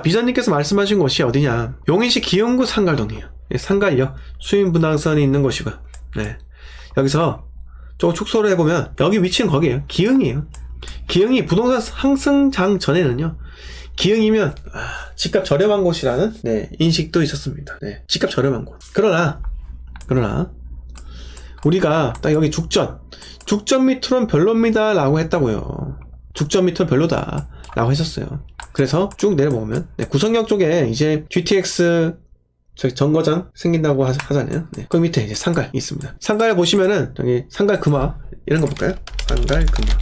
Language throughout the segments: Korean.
비전님께서 말씀하신 곳이 어디냐, 용인시 기흥구 상갈동이에요. 상갈역 수인분당선이 있는 곳이고요. 네, 여기서 조금 축소를 해보면 여기 위치는 거기에요. 기흥이에요. 기흥이 부동산 상승장 전에는요, 기흥이면 집값 저렴한 곳이라는 인식도 있었습니다. 네, 집값 저렴한 곳. 그러나 우리가 딱 여기 죽전 밑으로는 별로입니다 라고 했다고요. 죽전 밑으로는 별로다 라고 했었어요. 그래서 쭉 내려보면 구성역 쪽에 이제 GTX 저기 정거장 생긴다고 하잖아요. 네. 그 밑에 이제 상갈 있습니다. 상갈 보시면은 여기 상갈 금화 이런 거 볼까요? 상갈 금화.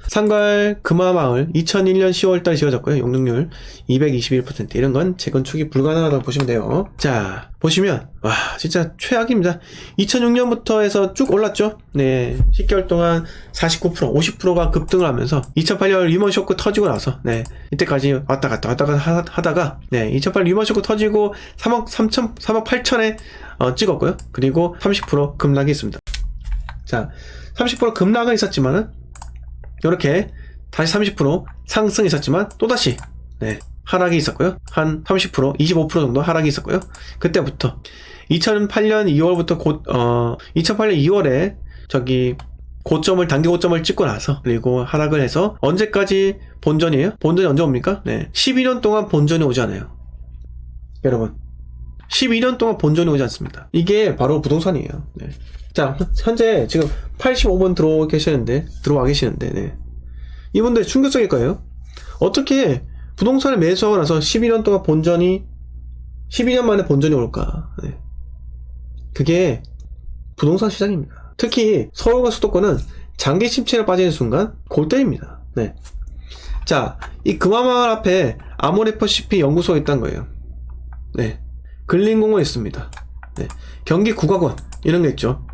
상갈 금화마을 2001년 10월달 지어졌고요. 용적률 221%. 이런 건 재건축이 불가능하다고 보시면 돼요. 자, 보시면 와 진짜 최악입니다. 2006년부터 해서 쭉 올랐죠. 네, 10개월 동안 49%, 50%가 급등을 하면서 2008년 리먼 쇼크 터지고 나서 이때까지 왔다 갔다 하다가 2008 리먼 쇼크 터지고 3억 8천에 찍었고요. 그리고 30% 급락이 있습니다. 자, 30% 급락은 있었지만은 이렇게 다시 30% 상승이 있었지만 또다시 하락이 있었고요. 한 30%, 25% 정도 하락이 있었고요. 그때부터 2008년 2월부터 2008년 2월에 저기 단기 고점을 찍고 나서 그리고 하락을 해서 언제까지 본전이에요? 본전이 언제 옵니까? 12년 동안 본전이 오지 않아요. 여러분, 12년 동안 본전이 오지 않습니다. 이게 바로 부동산이에요. 자, 현재 지금 85분 들어와 계시는데 이분들 충격적일 거예요. 어떻게 부동산을 매수하고 나서 12년 동안 12년 만에 본전이 올까? 그게 부동산 시장입니다. 특히 서울과 수도권은 장기 침체에 빠지는 순간 골때입니다. 자, 이 금화마을 앞에 아모레퍼시피 연구소가 있다는 거예요. 근린공원 있습니다. 경기 국악원 이런 게 있죠.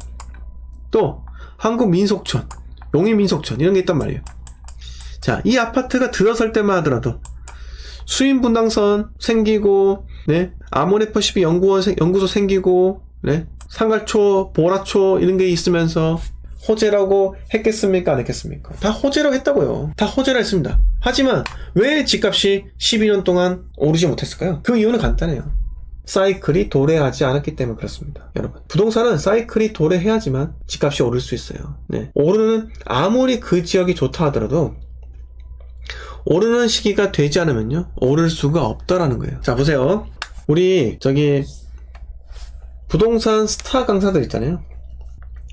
또 한국민속촌, 용인민속촌 이런 게 있단 말이에요. 자, 이 아파트가 들어설 때만 하더라도 수인분당선 생기고 아모레퍼시피 연구소 생기고 상갈초, 보라초 이런 게 있으면서 호재라고 했겠습니까? 안 했겠습니까? 다 호재라고 했다고요. 다 호재라 했습니다. 하지만 왜 집값이 12년 동안 오르지 못했을까요? 그 이유는 간단해요. 사이클이 도래하지 않았기 때문에 그렇습니다. 여러분, 부동산은 사이클이 도래해야지만 집값이 오를 수 있어요. 오르는, 아무리 그 지역이 좋다 하더라도 오르는 시기가 되지 않으면요 오를 수가 없다라는 거예요. 자, 보세요. 우리 저기 부동산 스타 강사들 있잖아요.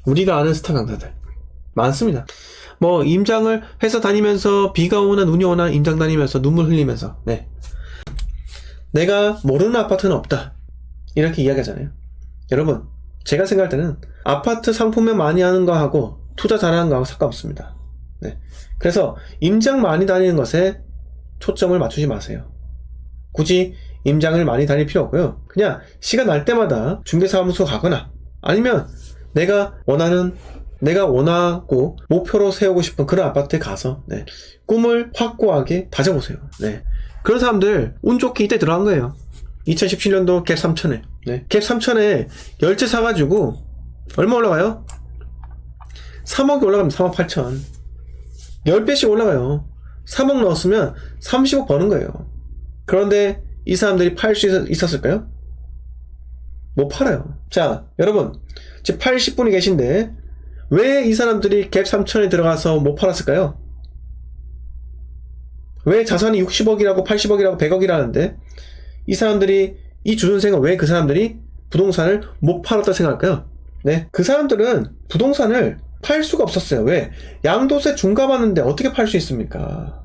우리가 아는 스타 강사들 많습니다. 뭐 임장을 회사 다니면서 비가 오나 눈이 오나 임장 다니면서 눈물 흘리면서 내가 모르는 아파트는 없다 이렇게 이야기하잖아요. 여러분, 제가 생각할 때는 아파트 상품명 많이 하는 거하고 투자 잘하는 거하고 상관없습니다. 그래서 임장 많이 다니는 것에 초점을 맞추지 마세요. 굳이 임장을 많이 다닐 필요 없고요. 그냥 시간 날 때마다 중개사무소 가거나 아니면 내가 원하고 목표로 세우고 싶은 그런 아파트에 가서 꿈을 확고하게 다져보세요. 그런 사람들 운 좋게 이때 들어간 거예요. 2017년도 갭 3천에 갭 3천에 열채 사가지고 얼마 올라가요? 3억이 올라갑니다. 3억 8천 10배씩 올라가요. 3억 넣었으면 30억 버는 거예요. 그런데 이 사람들이 팔 수 있었을까요? 못 팔아요. 자, 여러분, 지금 80분이 계신데 왜 이 사람들이 갭 3천에 들어가서 못 팔았을까요? 왜 자산이 60억이라고 80억이라고 100억이라는데 이 사람들이, 이 주전생은 왜 그 사람들이 부동산을 못 팔았다 생각할까요? 그 사람들은 부동산을 팔 수가 없었어요. 왜? 양도세 중과받는데 어떻게 팔 수 있습니까?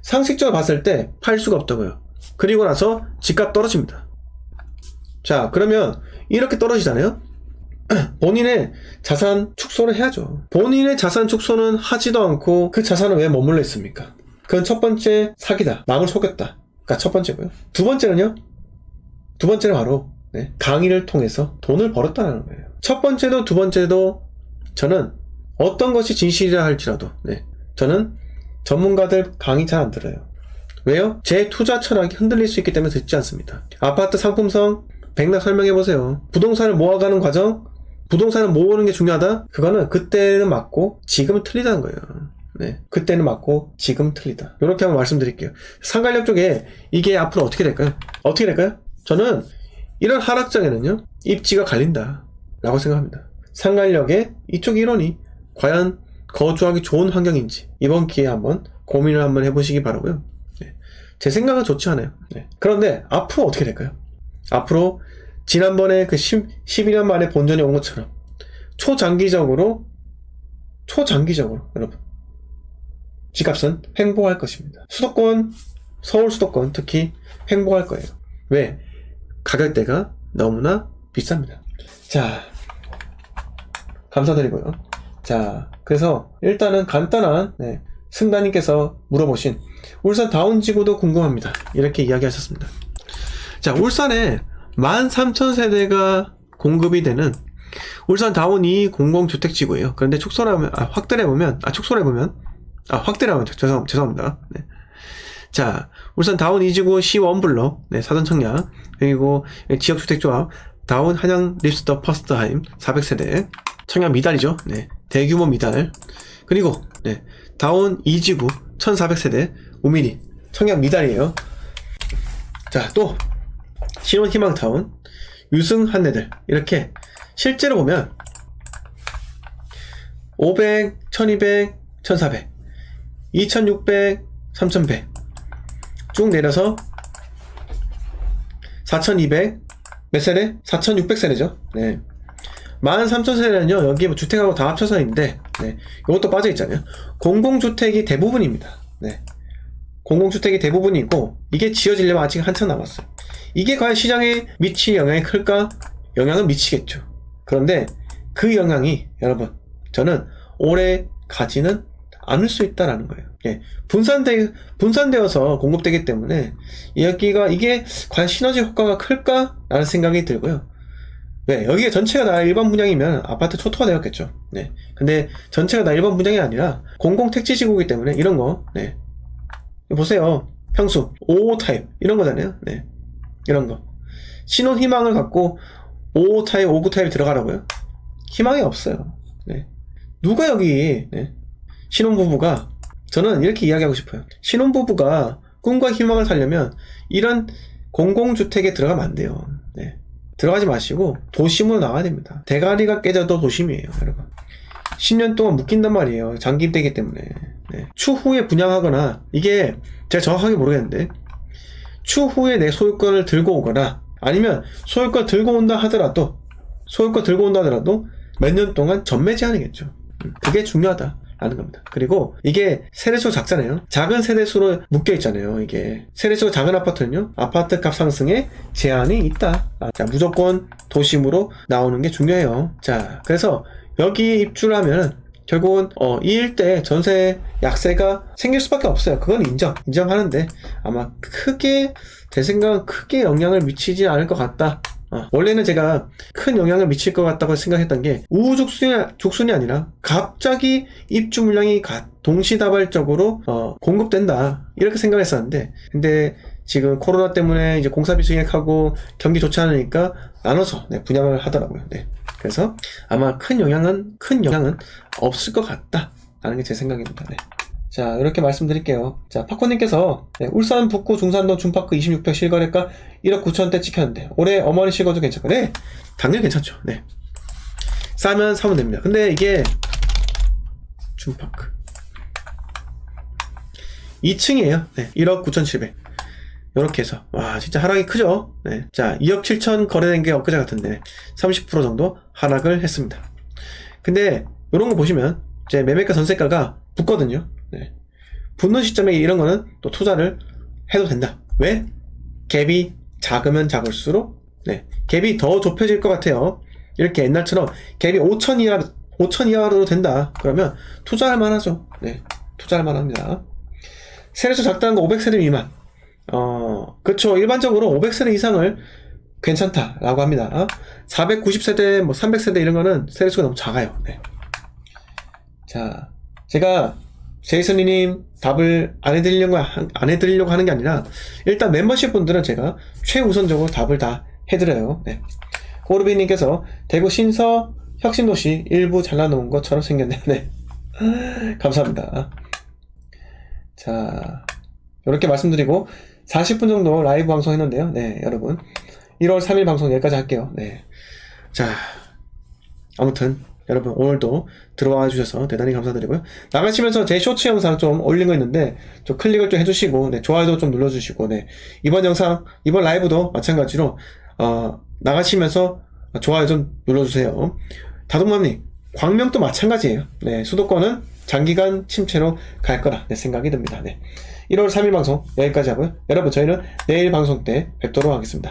상식적으로 봤을 때 팔 수가 없다고요. 그리고 나서 집값 떨어집니다. 자, 그러면 이렇게 떨어지잖아요? 본인의 자산 축소를 해야죠. 본인의 자산 축소는 하지도 않고 그 자산은 왜 머물러 있습니까? 그건 첫 번째 사기다. 남을 속였다. 가 첫 번째고요. 두 번째는요? 두 번째는 바로 강의를 통해서 돈을 벌었다는 거예요. 첫 번째도 두 번째도 저는 어떤 것이 진실이라 할지라도 저는 전문가들 강의 잘 안 들어요. 왜요? 제 투자 철학이 흔들릴 수 있기 때문에 듣지 않습니다. 아파트 상품성 백날 설명해보세요. 부동산을 모아가는 과정, 부동산을 모으는 게 중요하다? 그거는 그때는 맞고 지금은 틀리다는 거예요. 네. 그때는 맞고 지금 틀리다. 이렇게 한번 말씀드릴게요. 상관력 쪽에 이게 앞으로 어떻게 될까요? 어떻게 될까요? 저는 이런 하락장에는요, 입지가 갈린다 라고 생각합니다. 상관력의 이쪽 이론이 과연 거주하기 좋은 환경인지 이번 기회에 한번 고민을 한번 해보시기 바라고요. 네. 제 생각은 좋지 않아요. 네. 그런데 앞으로 어떻게 될까요? 앞으로 지난번에 그 12년 만에 본전이 온 것처럼 초장기적으로 여러분 집값은 횡보할 것입니다. 수도권, 서울 수도권 특히 횡보할 거예요. 왜? 가격대가 너무나 비쌉니다. 자, 감사드리고요. 자, 그래서 일단은 간단한 승다님께서 물어보신 울산 다운지구도 궁금합니다. 이렇게 이야기하셨습니다. 자, 울산에 13,000세대가 공급이 되는 울산 다운 2 공공주택지구예요. 그런데 확대를 해보면 죄송합니다. 네. 자, 울산 다운 2지구 C1블록, 사전 청약, 그리고 지역주택조합, 다운 한양 립스터 퍼스트하임 400세대, 청약 미달이죠. 네. 대규모 미달. 그리고, 다운 2지구 1400세대, 우미리, 청약 미달이에요. 자, 또, 신혼 희망타운, 유승 한내들, 이렇게, 실제로 보면, 500, 1200, 1400, 2600, 3100, 쭉 내려서 4200 몇 세대? 4600세대죠. 네. 13,000세대는요, 여기 뭐 주택하고 다 합쳐서 있는데, 이것도 빠져있잖아요. 공공주택이 대부분입니다. 네. 공공주택이 대부분이고, 이게 지어지려면 아직 한참 남았어요. 이게 과연 시장에 미칠 영향이 클까? 영향은 미치겠죠. 그런데 그 영향이, 여러분, 저는 오래 가지는 않을 수 있다라는 거예요. 예. 분산되어서 공급되기 때문에 이게 과연 시너지 효과가 클까? 라는 생각이 들고요. 네, 여기가 전체가 다 일반 분양이면 아파트 초토화 되었겠죠. 네. 근데 전체가 다 일반 분양이 아니라 공공택지지구이기 때문에 이런 거, 보세요. 평수, 5 타입, 이런 거잖아요. 네. 이런 거. 신혼 희망을 갖고 5 타입, 5구 타입 들어가라고요? 희망이 없어요. 네. 누가 여기, 신혼부부가, 저는 이렇게 이야기하고 싶어요. 신혼부부가 꿈과 희망을 살려면 이런 공공주택에 들어가면 안 돼요. 네. 들어가지 마시고 도심으로 나와야 됩니다. 대가리가 깨져도 도심이에요, 여러분. 10년 동안 묶인단 말이에요. 장기 입대이기 때문에. 추후에 분양하거나, 이게 제가 정확하게 모르겠는데, 추후에 내 소유권을 들고 오거나, 아니면 소유권 들고 온다 하더라도 몇 년 동안 전매 제한이겠죠. 그게 중요하다라는 겁니다. 그리고 이게 세대수가 작잖아요. 작은 세대수로 묶여 있잖아요. 이게 세대수가 작은 아파트는요, 아파트 값 상승에 제한이 있다. 자, 무조건 도심으로 나오는 게 중요해요. 자, 그래서 여기 입주를 하면 결국은 이 일대 전세 약세가 생길 수밖에 없어요. 그건 인정하는데 아마 제 생각은 크게 영향을 미치지 않을 것 같다. 원래는 제가 큰 영향을 미칠 것 같다고 생각했던 게 우후죽순이 아니라 갑자기 입주 물량이 동시다발적으로 공급된다, 이렇게 생각했었는데, 근데 지금 코로나 때문에 이제 공사비 증액하고 경기 좋지 않으니까 나눠서 분양을 하더라고요. 그래서 아마 큰 영향은 없을 것 같다라는 게 제 생각입니다. 자, 이렇게 말씀드릴게요. 자, 파코님께서 울산 북구 중산동 준파크 26평 실거래가 1억 9천원대 찍혔는데 올해 어머니 실거주 괜찮고, 당연히 괜찮죠. 싸면 사면 됩니다. 근데 이게 준파크 2층이에요. 1억 9,700. 요렇게 해서, 와, 진짜 하락이 크죠? 자, 2억 7천 거래된 게 엊그제 같은데 30% 정도 하락을 했습니다. 근데 요런 거 보시면 이제 매매가 전세가가 붙거든요. 붙는 시점에 이런 거는 또 투자를 해도 된다. 왜? 갭이 작으면 작을수록 갭이 더 좁혀질 것 같아요. 이렇게 옛날처럼 갭이 5천 이하로 된다. 그러면 투자할 만하죠. 투자할 만합니다. 세대수 작다는 거 500세대 미만. 그쵸. 일반적으로 500세대 이상을 괜찮다라고 합니다. 490세대, 300세대 이런 거는 세대수가 너무 작아요. 자, 제가 제이슨님 답을 안 해드리려고 하는 게 아니라, 일단 멤버십 분들은 제가 최우선적으로 답을 다 해드려요. 고르비님께서 대구 신서 혁신도시 일부 잘라놓은 것처럼 생겼네요. 감사합니다. 자, 이렇게 말씀드리고 40분 정도 라이브 방송 했는데요. 네, 여러분. 1월 3일 방송 여기까지 할게요. 네. 자, 아무튼 여러분 오늘도 들어와 주셔서 대단히 감사드리고요. 나가시면서 제 쇼츠 영상 좀 올린 거 있는데 좀 클릭을 좀 해주시고, 네, 좋아요도 좀 눌러주시고, 네, 이번 영상, 이번 라이브도 마찬가지로 나가시면서 좋아요 좀 눌러주세요. 다동맘님, 광명도 마찬가지예요. 네, 수도권은 장기간 침체로 갈 거라 네, 생각이 듭니다. 네, 1월 3일 방송 여기까지 하고요. 여러분 저희는 내일 방송 때 뵙도록 하겠습니다.